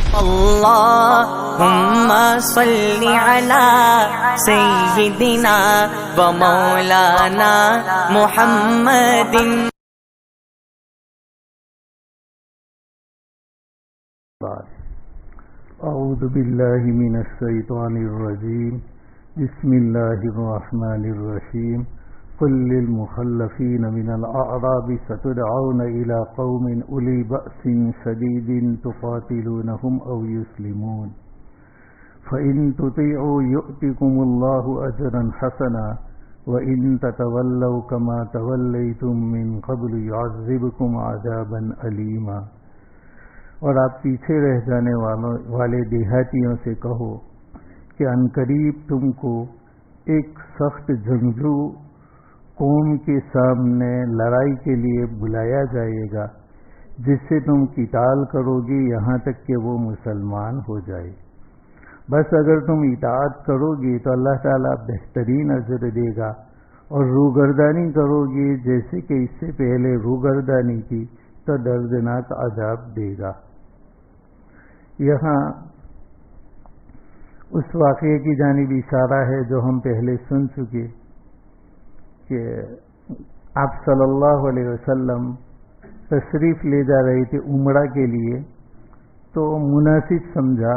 اللهم صل على سيدنا ومولانا محمد. اعوذ باللہ من الشیطان الرجیم. بسم اللہ الرحمن الرحیم. قل للمخلفین من الاعراب ستدعون الى قوم اولی بأس شدید تقاتلونهم او یسلمون فإن تطیعوا یؤتکم اللہ اجرا حسنا وإن تتولوا كما تولیتم من قبل يعذبكم عذابا علیما. اور آپ پیچھے رہ جانے والے دیہاتیوں سے کہو کہ عنقریب تم کو ایک سخت جنگجو قوم کے سامنے لڑائی کے لیے بلایا جائے گا جس سے تم قتال کرو گے یہاں تک کہ وہ مسلمان ہو جائے. بس اگر تم اطاعت کرو گے تو اللہ تعالیٰ بہترین اجر دے گا، اور روگردانی کرو گے جیسے کہ اس سے پہلے روگردانی کی تو دردناک عذاب دے گا. یہاں اس واقعے کی جانب اشارہ ہے جو ہم پہلے سن چکے کہ آپ صلی اللہ علیہ وسلم تشریف لے جا رہے تھے عمرہ کے لیے، تو مناسب سمجھا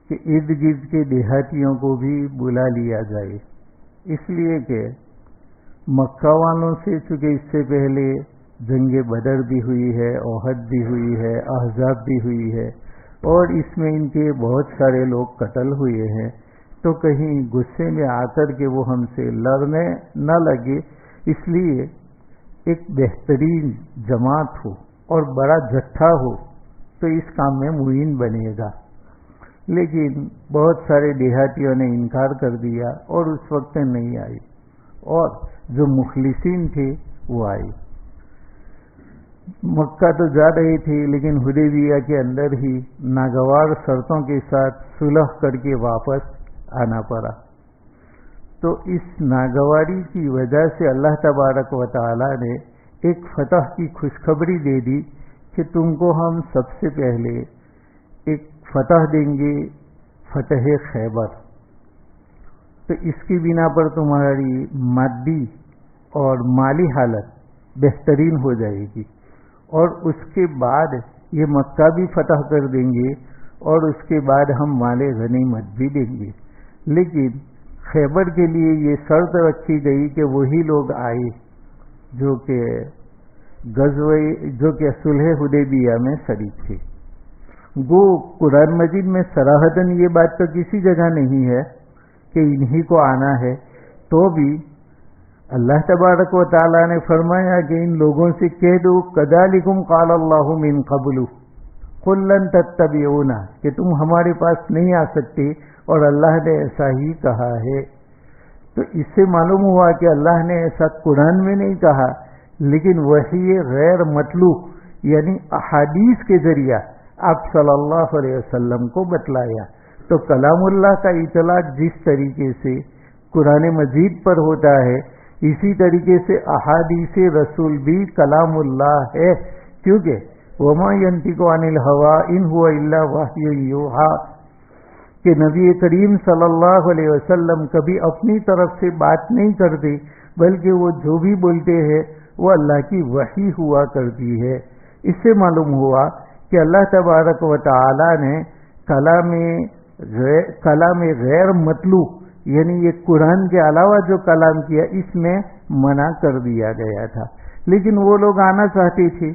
کہ ارد گرد کے دیہاتیوں کو بھی بلا لیا جائے، اس لیے کہ مکہ والوں سے چونکہ اس سے پہلے جنگ بدر بھی ہوئی ہے، احد بھی ہوئی ہے، احزاب بھی ہوئی ہے، اور اس میں ان کے بہت سارے لوگ قتل ہوئے ہیں، تو کہیں غصے میں آ کر کے وہ ہم سے لڑنے نہ لگے، اس لیے ایک بہترین جماعت ہو اور بڑا جتھا ہو تو اس کام میں معین بنے گا. لیکن بہت سارے دیہاتیوں نے انکار کر دیا اور اس وقت نہیں آئے، اور جو مخلصین تھے وہ آئے. مکہ تو جا رہے تھے لیکن حدیبیہ کے اندر ہی ناگوار شرطوں کے ساتھ صلح کر کے واپس آنا پڑا. تو اس ناگواری کی وجہ سے اللہ تبارک و تعالی نے ایک فتح کی خوشخبری دے دی کہ تم کو ہم سب سے پہلے ایک فتح دیں گے، فتح خیبر. تو اس کی بنا پر تمہاری مادی اور مالی حالت بہترین ہو جائے گی، اور اس کے بعد یہ مکہ بھی فتح کر دیں گے، اور اس کے بعد ہم مال غنیمت بھی دیں گے. لیکن خیبر کے لیے یہ شرط رکھی گئی کہ وہی لوگ آئے جو کہ صلح حدیبیہ میں شریک تھے. گو قرآن مجید میں صراحتاً یہ بات تو کسی جگہ نہیں ہے کہ انہی کو آنا ہے، تو بھی اللہ تبارک و تعالیٰ نے فرمایا کہ ان لوگوں سے کہہ دو کذالکم قال اللہ من قبل قل لن تتبعونا، کہ تم ہمارے پاس نہیں آ سکتے، اور اللہ نے ایسا ہی کہا ہے. تو اس سے معلوم ہوا کہ اللہ نے ایسا قرآن میں نہیں کہا، لیکن وحی غیر مطلوب یعنی احادیث کے ذریعہ آپ صلی اللہ علیہ وسلم کو بتلایا. تو کلام اللہ کا اطلاق جس طریقے سے قرآن مجید پر ہوتا ہے، اسی طریقے سے احادیث رسول بھی کلام اللہ ہے، کیونکہ وما ينطق عن الهوى ان هو الا وحی یوحی، کہ نبی کریم صلی اللہ علیہ وسلم کبھی اپنی طرف سے بات نہیں کرتے، بلکہ وہ جو بھی بولتے ہیں وہ اللہ کی وحی ہوا کرتی ہے. اس سے معلوم ہوا کہ اللہ تبارک و تعالی نے کلام غیر مطلوب یعنی یہ قرآن کے علاوہ جو کلام کیا اس میں منع کر دیا گیا تھا. لیکن وہ لوگ آنا چاہتے تھے،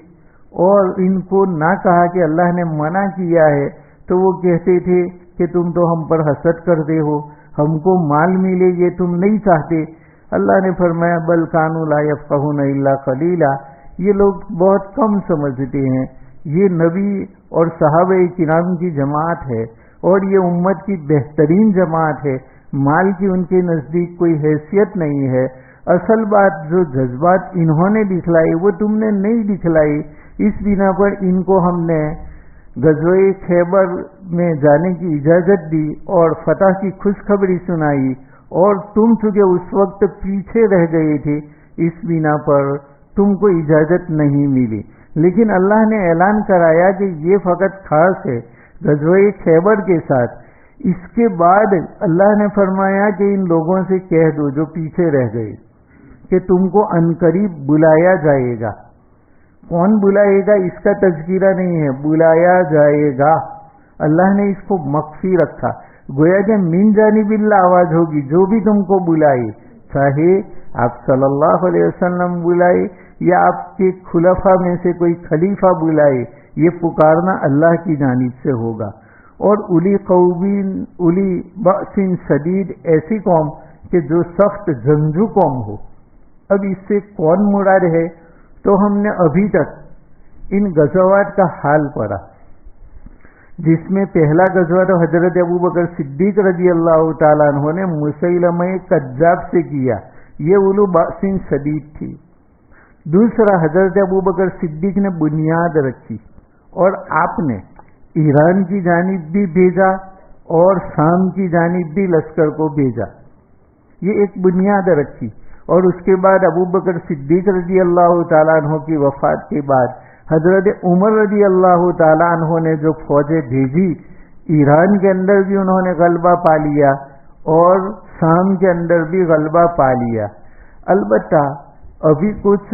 اور ان کو نہ کہا کہ اللہ نے منع کیا ہے، تو وہ کہتے تھے کہ تم تو ہم پر حسد کرتے ہو، ہم کو مال ملے یہ تم نہیں چاہتے. اللہ نے فرمایا بل کانوا لا یفقہون الا قلیلا، یہ لوگ بہت کم سمجھتے ہیں. یہ نبی اور صحابہ کرام کی جماعت ہے، اور یہ امت کی بہترین جماعت ہے. مال کی ان کے نزدیک کوئی حیثیت نہیں ہے. اصل بات جو جذبات انہوں نے دکھلائی وہ تم نے نہیں دکھلائی، اس بنا پر ان کو ہم نے غزوہ خیبر میں جانے کی اجازت دی اور فتح کی خوشخبری سنائی، اور تم چونکہ اس وقت پیچھے رہ گئے تھے اس بنا پر تم کو اجازت نہیں ملی. لیکن اللہ نے اعلان کرایا کہ یہ فقط خاص ہے، غزوہ خیبر کے ساتھ۔ اس کے بعد اللہ نے فرمایا کہ ان لوگوں سے کہہ دو جو پیچھے رہ گئے کہ تم کو عنقریب بلایا جائے گا۔ کون بلائے گا اس کا تذکرہ نہیں ہے، بلایا جائے گا۔ اللہ نے اس کو مخفی رکھا، گویا کہ من جانب اللہ آواز ہوگی، جو بھی تم کو بلائے، چاہے آپ صلی اللہ علیہ وسلم بلائے یا آپ کے خلفاء میں سے کوئی خلیفہ بلائے، یہ پکارنا اللہ کی جانب سے ہوگا۔ اور اولی بأس شدید، ایسی قوم کہ جو سخت جنگجو قوم ہو۔ اب اس سے کون مراد ہے؟ تو ہم نے ابھی تک ان غزوات کا حال پڑھا، جس میں پہلا غزوہ تو حضرت ابوبکر صدیق رضی اللہ تعالیٰ عنہ نے مسیلمہ کذاب سے کیا، یہ اولو بأس شدید تھی۔ دوسرا، حضرت ابوبکر صدیق نے بنیاد رکھی اور آپ نے ایران کی جانب بھی بھیجا اور شام کی جانب بھی لشکر کو بھیجا، یہ ایک بنیاد رکھی۔ اور اس کے بعد ابوبکر صدیق رضی اللہ تعالیٰ عنہ کی وفات کے بعد حضرت عمر رضی اللہ تعالیٰ عنہ نے جو فوجیں بھیجی، ایران کے اندر بھی انہوں نے غلبہ پا لیا اور شام کے اندر بھی غلبہ پا لیا۔ البتہ ابھی کچھ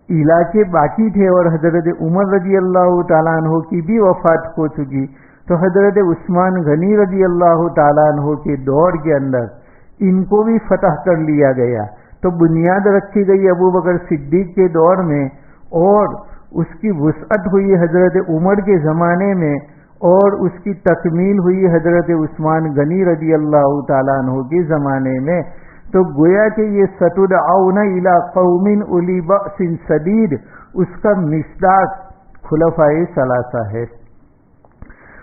علاقے باقی تھے اور حضرت عمر رضی اللہ تعالیٰ عنہ کی بھی وفات ہو چکی، تو حضرت عثمان غنی رضی اللہ تعالیٰ عنہ کے دور کے اندر ان کو بھی فتح کر لیا گیا۔ تو بنیاد رکھی گئی ابوبکر صدیق کے دور میں، اور اس کی وسعت ہوئی حضرت عمر کے زمانے میں، اور اس کی تکمیل ہوئی حضرت عثمان غنی رضی اللہ تعالیٰ عنہ کے زمانے میں۔ تو گویا کہ یہ ستدعون الی قوم اولی بأس شدید، اس کا مصداق خلفائے ثلاثہ ہے۔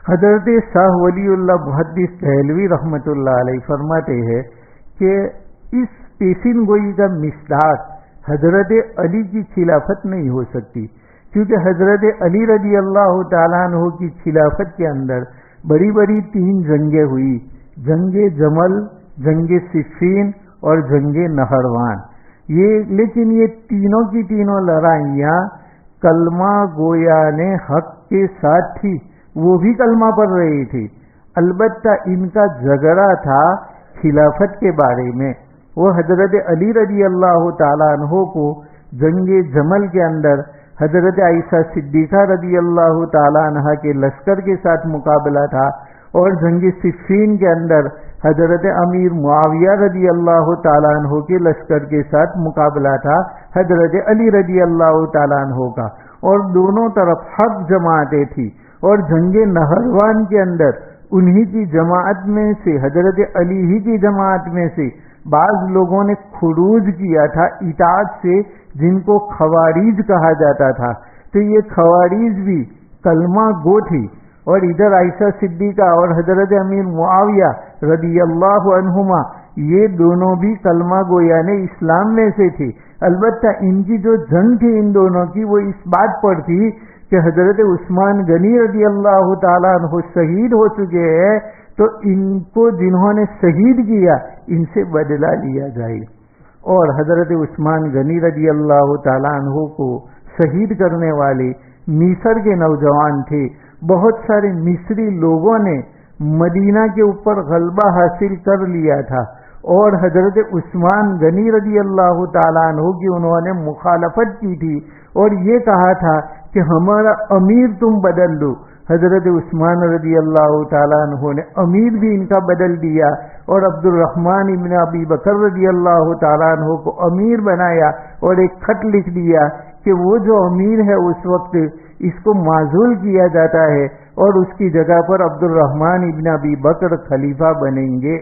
حضرت شاہ ولی اللہ محدث دہلوی رحمۃ اللہ علیہ فرماتے ہیں کہ اس پیشین گوئی کا مصداق حضرت علی کی خلافت نہیں ہو سکتی، کیونکہ حضرت علی رضی اللہ تعالیٰ عنہ کی خلافت کے اندر بڑی بڑی 3 جنگیں ہوئی، جنگ جمل، جنگ صفین اور جنگ نہروان۔ لیکن یہ تینوں کی تینوں لڑائیاں کلمہ گویان حق کے ساتھ تھی، وہ بھی کلمہ پڑھ رہی تھی۔ البتہ ان کا جھگڑا تھا خلافت کے بارے میں۔ وہ حضرت علی رضی اللہ تعالیٰ عنہ کو جنگ جمل کے اندر حضرت عائشہ صدیقہ رضی اللہ تعالیٰ عنہ کے لشکر کے ساتھ مقابلہ تھا، اور جنگ صفین کے اندر حضرت امیر معاویہ رضی اللہ تعالیٰ عنہ کے لشکر کے ساتھ مقابلہ تھا حضرت علی رضی اللہ تعالیٰ عنہ کا، اور دونوں طرف حق جماعتیں تھی۔ اور جنگ نہروان کے اندر انہی کی جماعت میں سے، حضرت علی ہی کی جماعت میں سے بعض لوگوں نے خروج کیا تھا اطاعت سے، جن کو خوارج کہا جاتا تھا۔ تو یہ خوارج بھی کلمہ گو تھی، اور ادھر عائشہ صدیقہ اور حضرت امیر معاویہ رضی اللہ عنہما، یہ دونوں بھی کلمہ گویان اسلام میں سے تھے۔ البتہ ان کی جو جنگ تھی ان دونوں کی، وہ اس بات پر تھی کہ حضرت عثمان غنی رضی اللہ تعالیٰ عنہ شہید ہو چکے ہیں، تو ان کو جنہوں نے شہید کیا ان سے بدلہ لیا جائے۔ اور حضرت عثمان غنی رضی اللہ تعالیٰ عنہ کو شہید کرنے والے مصر کے نوجوان تھے۔ بہت سارے مصری لوگوں نے مدینہ کے اوپر غلبہ حاصل کر لیا تھا، اور حضرت عثمان غنی رضی اللہ تعالیٰ عنہ کی انہوں نے مخالفت کی تھی، اور یہ کہا تھا کہ ہمارا امیر تم بدل دو۔ حضرت عثمان رضی اللہ تعالیٰ عنہ نے امیر بھی ان کا بدل دیا، اور عبد الرحمن ابن ابی بکر رضی اللہ تعالیٰ عنہ کو امیر بنایا، اور ایک خط لکھ دیا کہ وہ جو امیر ہے اس وقت اس کو معزول کیا جاتا ہے، اور اس کی جگہ پر عبد الرحمن ابن ابی بکر خلیفہ بنیں گے۔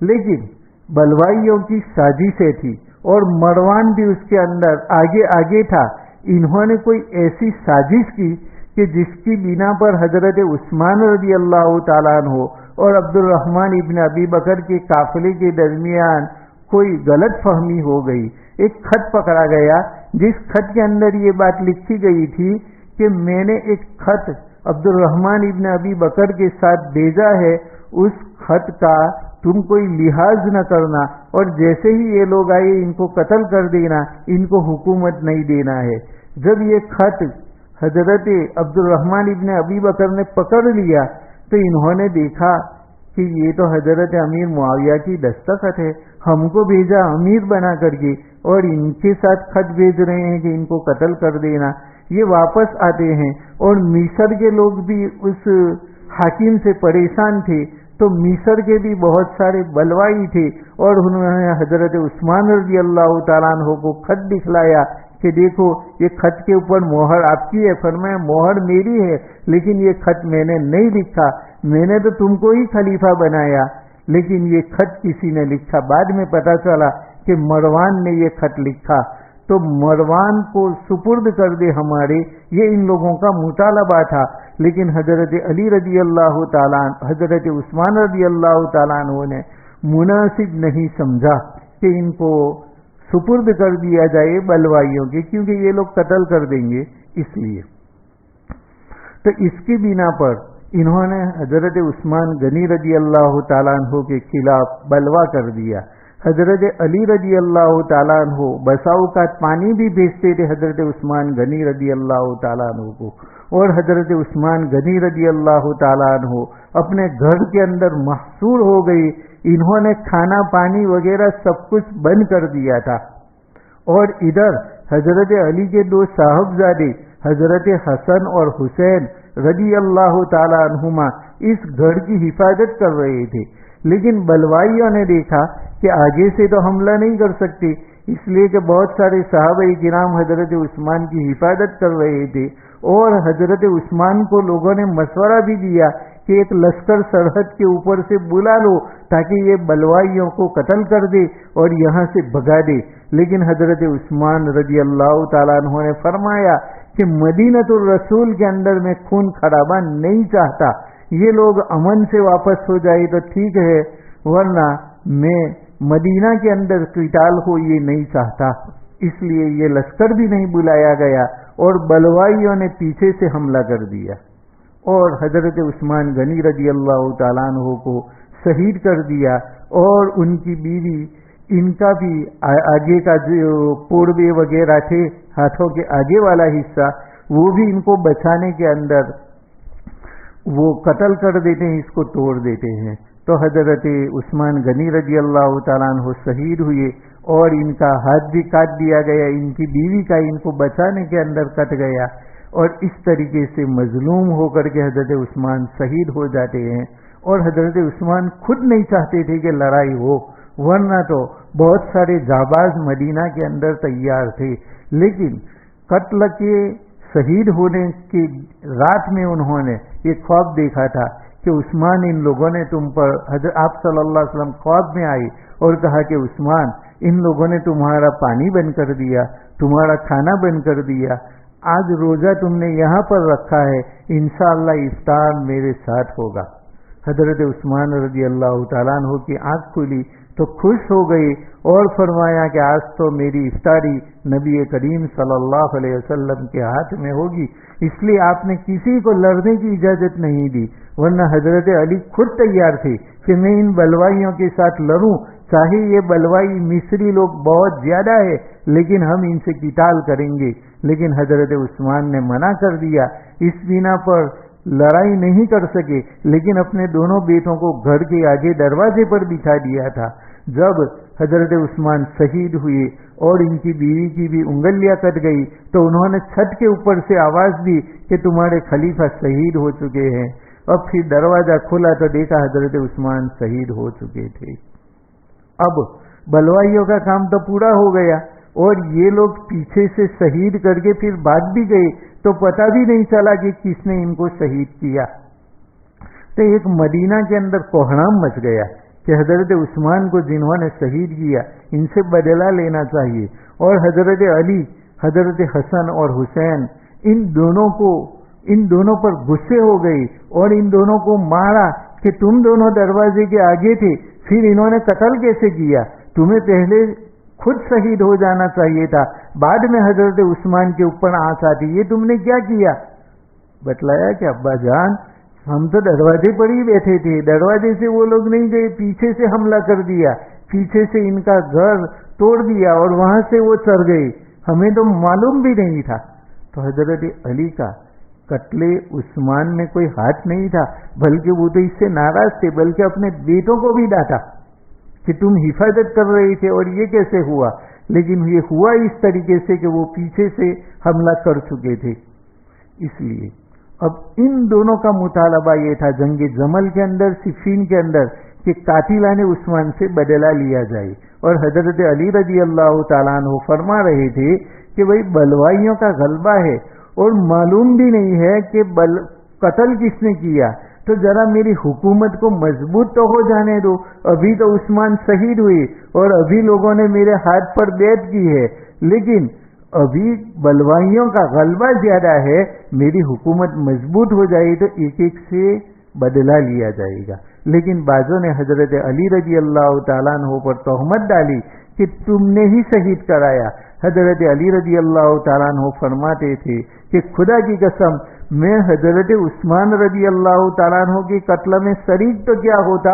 لیکن بلوائیوں کی سازشیں تھی، اور مروان بھی اس کے اندر آگے تھا۔ انہوں نے کوئی ایسی سازش کی کہ جس کی بنا پر حضرت عثمان رضی اللہ تعالیٰ عنہ اور عبد الرحمن ابن ابی بکر کے قافلے کے درمیان کوئی غلط فہمی ہو گئی۔ ایک خط پکڑا گیا جس خط کے اندر یہ بات لکھی گئی تھی کہ میں نے ایک خط عبد الرحمن ابن ابی بکر کے ساتھ بھیجا ہے، اس خط کا تم کوئی لحاظ نہ کرنا، اور جیسے ہی یہ لوگ آئے ان کو قتل کر دینا، ان کو حکومت نہیں دینا ہے۔ جب یہ خط حضرت عبد الرحمن ابن ابی بکر نے پکڑ لیا تو انہوں نے دیکھا کہ یہ تو حضرت امیر معاویہ کی دستخط ہے، ہم کو بھیجا امیر بنا کر کے اور ان کے ساتھ خط بھیج رہے ہیں کہ ان کو قتل کر دینا۔ یہ واپس آتے ہیں اور مصر کے لوگ بھی اس حاکم سے پریشان تھے، تو مصر کے بھی بہت سارے بلوائی تھے اور انہوں نے حضرت عثمان رضی اللہ تعالیٰ عنہ کو خط دکھلایا کہ دیکھو یہ خط کے اوپر مہر آپ کی ہے۔ فرمایا مہر میری ہے لیکن یہ خط میں نے نہیں لکھا، میں نے تو تم کو ہی خلیفہ بنایا، لیکن یہ خط کسی نے لکھا۔ بعد میں پتا چلا کہ مروان نے یہ خط لکھا، تو مروان کو سپرد کر دے ہمارے، یہ ان لوگوں کا مطالبہ تھا۔ لیکن حضرت علی رضی اللہ تعالیٰ، حضرت عثمان رضی اللہ تعالیٰ عنہ نے مناسب نہیں سمجھا کہ ان کو سپرد کر دیا جائے بلوائیوں کے، کیونکہ یہ لوگ قتل کر دیں گے، اس لیے۔ تو اس کی بنا پر انہوں نے حضرت عثمان غنی رضی اللہ تعالیٰ عنہ کے خلاف بلوا کر دیا۔ حضرت علی رضی اللہ تعالیٰ عنہ بسا اوقات پانی بھی بھیجتے تھے حضرت عثمان غنی رضی اللہ تعالیٰ عنہ کو، اور حضرت عثمان غنی رضی اللہ تعالیٰ عنہ اپنے گھر کے اندر محصور ہو گئی۔ انہوں نے کھانا پانی وغیرہ سب کچھ بند کر دیا تھا، اور ادھر حضرت علی کے دو صاحبزادے حضرت حسن اور حسین رضی اللہ تعالیٰ عنہما اس گھر کی حفاظت کر رہے تھے۔ لیکن بلوائیوں نے دیکھا کہ آگے سے تو حملہ نہیں کر سکتے، اس لیے کہ بہت سارے صحابہ کرام حضرت عثمان کی حفاظت کر رہے تھے، اور حضرت عثمان کو لوگوں نے مشورہ بھی دیا کہ ایک لشکر سرحد کے اوپر سے بلا لو تاکہ یہ بلوائیوں کو قتل کر دے اور یہاں سے بھگا دے۔ لیکن حضرت عثمان رضی اللہ تعالیٰ عنہ نے فرمایا کہ مدینۃ الرسول کے اندر میں خون خرابہ نہیں چاہتا، یہ لوگ امن سے واپس ہو جائے تو ٹھیک ہے، ورنہ میں مدینہ کے اندر قتال ہو یہ نہیں چاہتا۔ اس لیے یہ لشکر بھی نہیں بلایا گیا اور بلوائیوں نے پیچھے سے حملہ کر دیا اور حضرت عثمان غنی رضی اللہ تعالیٰ عنہ کو شہید کر دیا، اور ان کی بیوی، ان کا بھی آگے کا جو پوڑوے وغیرہ تھے ہاتھوں کے آگے والا حصہ، وہ بھی ان کو بچانے کے اندر وہ قتل کر دیتے ہیں، اس کو توڑ دیتے ہیں۔ تو حضرت عثمان غنی رضی اللہ تعالیٰ عنہ شہید ہوئے اور ان کا ہاتھ بھی کاٹ دیا گیا، ان کی بیوی کا ان کو بچانے کے اندر کٹ گیا، اور اس طریقے سے مظلوم ہو کر کے حضرت عثمان شہید ہو جاتے ہیں۔ اور حضرت عثمان خود نہیں چاہتے تھے کہ لڑائی ہو، ورنہ تو بہت سارے جانباز مدینہ کے اندر تیار تھے، لیکن قتل کے شہید ہونے کی رات میں انہوں نے یہ خواب دیکھا تھا کہ عثمان ان لوگوں نے تم پر، حضرت آپ صلی اللہ علیہ وسلم خواب میں آئے اور کہا کہ عثمان ان لوگوں نے تمہارا پانی بند کر دیا، تمہارا کھانا بند کر دیا، آج روزہ تم نے یہاں پر رکھا ہے، انشاءاللہ افطار میرے ساتھ ہوگا۔ حضرت عثمان رضی اللہ تعالیٰ عنہ کی آنکھ کھلی تو خوش ہو گئی اور فرمایا کہ آج تو میری افطاری نبی کریم صلی اللہ علیہ وسلم کے ہاتھ میں ہوگی، اس لیے آپ نے کسی کو لڑنے کی اجازت نہیں دی، ورنہ حضرت علی خود تیار تھے کہ میں ان بلوائیوں کے ساتھ لڑوں، چاہے یہ بلوائی مصری لوگ بہت زیادہ ہے لیکن ہم ان سے قتال کریں گے۔ لیکن حضرت عثمان نے منع کر دیا، اس بنا پر لڑائی نہیں کر سکے، لیکن اپنے دونوں بیٹوں کو گھر کے آگے دروازے پر بٹھا دیا تھا۔ جب حضرت عثمان شہید ہوئے اور ان کی بیوی کی بھی انگلیاں کٹ گئی تو انہوں نے چھت کے اوپر سے آواز دی کہ تمہارے خلیفہ شہید ہو چکے ہیں۔ اب پھر دروازہ کھلا تو دیکھا حضرت عثمان شہید ہو چکے تھے۔ اب بلوائیوں کا کام تو پورا ہو گیا، اور یہ لوگ پیچھے سے شہید کر کے پھر بھاگ بھی گئے تو پتہ بھی نہیں چلا کہ کس نے ان کو شہید کیا۔ تو ایک مدینہ کے اندر کوہرام مچ گیا کہ حضرت عثمان کو جنہوں نے شہید کیا ان سے بدلہ لینا چاہیے، اور حضرت علی، حضرت حسن اور حسین ان دونوں پر غصے ہو گئی اور ان دونوں کو مارا کہ تم دونوں دروازے کے آگے تھے، پھر انہوں نے قتل کیسے کیا؟ تمہیں پہلے خود شہید ہو جانا چاہیے تھا، بعد میں حضرت عثمان کے اوپر آنچ آتی، یہ تم نے کیا کیا؟ بتلایا کہ ابا جان ہم تو دروازے پر ہی بیٹھے تھے، دروازے سے وہ لوگ نہیں گئے، پیچھے سے حملہ کر دیا، پیچھے سے ان کا گھر توڑ دیا اور وہاں سے وہ چڑھ گئے، ہمیں تو معلوم بھی نہیں تھا۔ تو حضرت علی کا قتل عثمان میں کوئی ہاتھ نہیں تھا، بلکہ وہ تو اس سے ناراض تھے، بلکہ اپنے بیٹوں کو بھی ڈانٹا کہ تم حفاظت کر رہے تھے اور یہ کیسے ہوا. لیکن یہ ہوا اس طریقے سے کہ وہ پیچھے سے حملہ کر چکے تھے. اس لیے اب ان دونوں کا مطالبہ یہ تھا جنگ جمل کے اندر، صفین کے اندر، کہ قاتلان عثمان سے بدلہ لیا جائے. اور حضرت علی رضی اللہ تعالیٰ عنہ فرما رہے تھے کہ بھائی بلوائیوں کا غلبہ ہے اور معلوم بھی نہیں ہے کہ قتل کس نے کیا، تو ذرا میری حکومت کو مضبوط تو ہو جانے دو. ابھی تو عثمان شہید ہوئے اور ابھی لوگوں نے میرے ہاتھ پر بیعت کی ہے، لیکن ابھی بلوائیوں کا غلبہ زیادہ ہے، میری حکومت مضبوط ہو جائے تو ایک ایک سے بدلہ لیا جائے گا. لیکن بعضوں نے حضرت علی رضی اللہ تعالیٰ عنہ پر تہمت ڈالی کہ تم نے ہی شہید کرایا. حضرت علی رضی اللہ تعالیٰ عنہ فرماتے تھے کہ خدا کی قسم میں حضرت عثمان رضی اللہ تعالیٰ عنہ کے قتل میں شریک تو کیا ہوتا،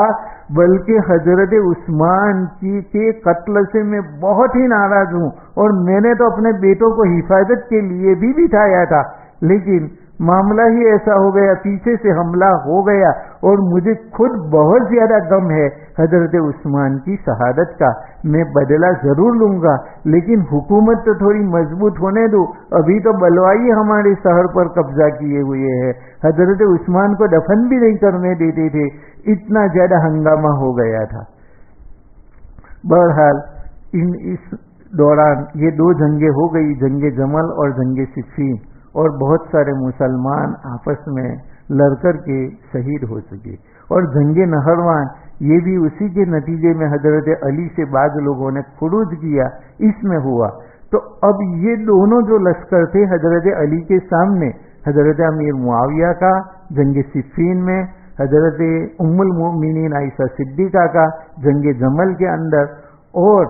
بلکہ حضرت عثمان کے قتل سے میں بہت ہی ناراض ہوں، اور میں نے تو اپنے بیٹوں کو حفاظت کے لیے بھی بٹھایا تھا، لیکن معاملہ ہی ایسا ہو گیا، پیچھے سے حملہ ہو گیا، اور مجھے خود بہت زیادہ غم ہے حضرت عثمان کی شہادت کا. میں بدلہ ضرور لوں گا، لیکن حکومت تو تھوڑی مضبوط ہونے دو، ابھی تو بلوائی ہمارے شہر پر قبضہ کیے ہوئے ہیں. حضرت عثمان کو دفن بھی نہیں کرنے دیتے تھے، اتنا زیادہ ہنگامہ ہو گیا تھا. بہرحال اس دوران یہ دو جنگیں ہو گئی، جنگ جمل اور جنگ صفین، اور بہت سارے مسلمان آپس میں لڑ کر کے شہید ہو چکے. اور جنگ نہروان یہ بھی اسی کے نتیجے میں حضرت علی سے بعض لوگوں نے خروج کیا، اس میں ہوا. تو اب یہ دونوں جو لشکر تھے حضرت علی کے سامنے، حضرت امیر معاویہ کا جنگ صفین میں، حضرت ام المؤمنین عائشہ صدیقہ کا جنگ جمل کے اندر، اور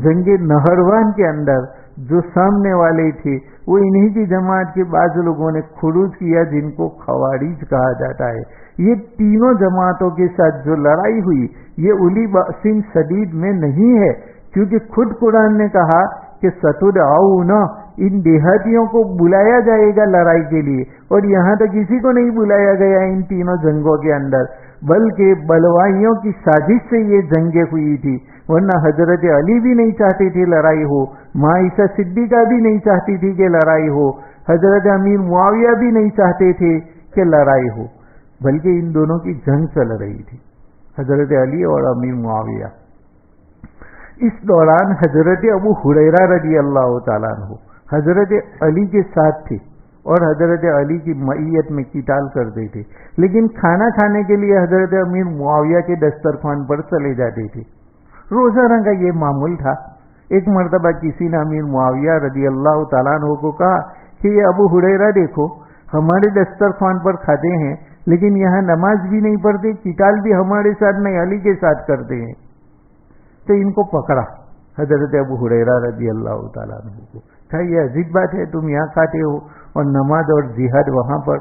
جنگ نہروان کے اندر جو سامنے والے تھے وہ انہی کی جماعت کے بعض لوگوں نے خروج کیا، جن کو خوارج کہا جاتا ہے. یہ تینوں جماعتوں کے ساتھ جو لڑائی ہوئی یہ اولی بأس شدید میں نہیں ہے، کیونکہ خود قرآن نے کہا کہ ستدعون، ان دیہاتیوں کو بلایا جائے گا لڑائی کے لیے، اور یہاں تو کسی کو نہیں بلایا گیا ان تینوں جنگوں کے اندر، بلکہ بلوائیوں کی سازش سے یہ جنگیں ہوئی تھی. ورنہ حضرت علی بھی نہیں چاہتے تھے لڑائی ہو، ماں عائشہ صدیقہ بھی نہیں چاہتی تھی کہ لڑائی ہو، حضرت امیر معاویہ بھی نہیں چاہتے تھے کہ لڑائی ہو، بلکہ ان دونوں کی جنگ چل رہی تھی، حضرت علی اور امیر معاویہ. اس دوران حضرت ابو ہریرہ رضی اللہ تعالیٰ عنہ حضرت علی کے ساتھ تھے اور حضرت علی کی معیت میں قتال کرتے تھے، لیکن کھانا کھانے کے لیے حضرت امیر معاویہ کے دسترخوان پر چلے جاتے تھے. روزانہ کا یہ معمول تھا. ایک مرتبہ کسی نے امیر معاویہ رضی اللہ تعالیٰ عنہ کو کہا کہ یہ ابو ہریرہ دیکھو، ہمارے دسترخوان پر کھاتے ہیں لیکن یہاں نماز بھی نہیں پڑھتے، قتال بھی ہمارے ساتھ نہیں علی کے ساتھ کرتے ہیں. تو ان کو پکڑا حضرت ابو ہریرہ رضی اللہ تعالیٰ عنہ کو، کہا یہ عجیب بات ہے، تم یہاں کھاتے ہو اور نماز اور جہاد وہاں پر.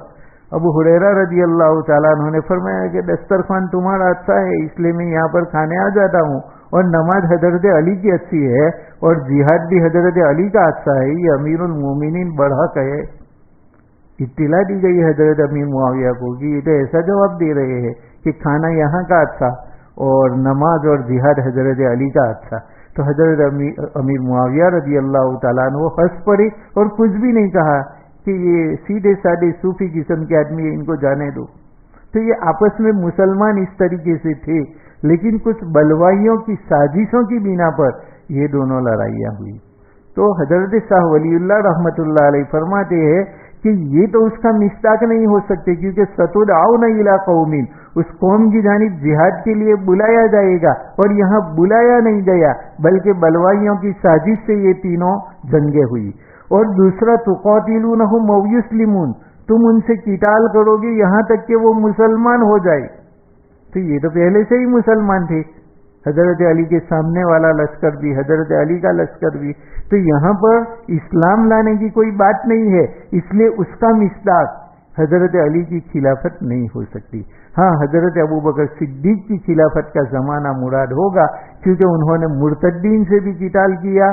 ابو ہریرہ رضی اللہ تعالیٰ عنہ نے فرمایا کہ دسترخوان تمہارا اچھا ہے اس لیے میں یہاں پر کھانے آ جاتا ہوں، اور نماز حضرت علی کی اچھی ہے اور جہاد بھی حضرت علی کا اچھا ہے، یہ امیر المومنین برحق ہے. اطلاع دی گئی حضرت امیر معاویہ کو کہ یہ تو ایسا جواب دے رہے ہیں کہ کھانا یہاں کا اچھا اور نماز اور جہاد حضرت علی کا اچھا. تو حضرت امیر معاویہ رضی اللہ تعالیٰ عنہ ہنس پڑے اور کچھ بھی نہیں کہا کہ یہ سیدھے سادے صوفی قسم کے آدمی ہیں، ان کو جانے دو. تو یہ آپس میں مسلمان اس طریقے سے تھے، لیکن کچھ بلوائیوں کی سازشوں کی بنا پر یہ دونوں لڑائیاں ہوئی. تو حضرت شاہ ولی اللہ رحمۃ اللہ علیہ فرماتے ہیں کہ یہ تو اس کا مصداق نہیں ہو سکتے، کیونکہ ستدعون الی قوم، اس قوم کی جانب جہاد کے لیے بلایا جائے گا، اور یہاں بلایا نہیں گیا بلکہ بلوائیوں کی سازش سے یہ تینوں جنگیں ہوئی. اور دوسرا تقاتلونہم او یسلمون، تم ان سے قتال کرو گے یہاں تک کہ وہ مسلمان ہو جائے. تو یہ تو پہلے سے ہی مسلمان تھے، حضرت علی کے سامنے والا لشکر بھی، حضرت علی کا لشکر بھی. تو یہاں پر اسلام لانے کی کوئی بات نہیں ہے، اس لیے اس کا مصداق حضرت علی کی خلافت نہیں ہو سکتی. ہاں حضرت ابوبکر صدیق کی خلافت کا زمانہ مراد ہوگا، کیونکہ انہوں نے مرتدین سے بھی قتال کیا،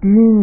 3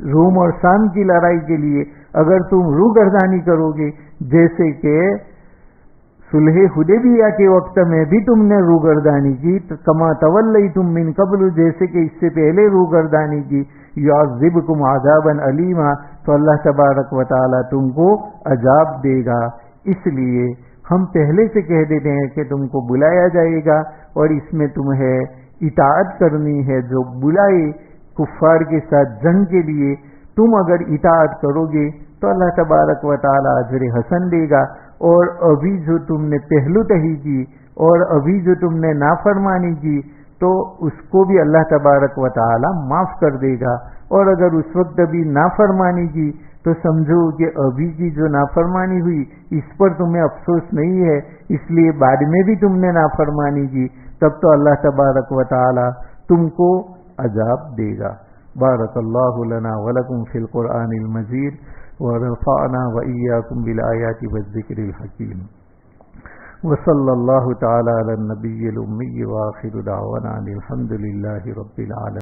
روم اور شام کی لڑائی کے لیے اگر تم روگردانی کرو گے، جیسے کہ صلح حدیبیہ کے وقت میں بھی تم نے روگردانی کی، کما تولیتم من قبل، جیسے کہ اس سے پہلے روگردانی کی، یعذبکم عذابا علیما، تو اللہ تبارک و تعالی تم کو عذاب دے گا۔ اس لیے ہم پہلے سے کہہ دیتے ہیں کہ تم کو بلایا جائے گا اور اس میں تمہیں اطاعت کرنی ہے، جو بلائے کفار کے ساتھ جنگ کے لیے، تم اگر اطاعت کرو گے تو اللہ تبارک و تعالی اجر حسن دے گا، اور ابھی جو تم نے پہلو تہی کی اور ابھی جو تم نے نافرمانی کی تو اس کو بھی اللہ تبارک و تعالی معاف کر دے گا، اور اگر اس وقت ابھی نافرمانی کی تو سمجھو کہ ابھی کی جو نافرمانی ہوئی اس پر تمہیں افسوس نہیں ہے، اس لیے بعد میں بھی تم نے نافرمانی کی، تب تو اللہ تبارک و تعالی تم کو عذاب دے گا۔ بارک اللہ لنا ولکم فی القرآن المجید ورفعنا وإياكم بالآيات والذكر الحكيم، وصلى الله تعالى على النبي الأمي وآخر دعوانا الحمد لله رب العالمين۔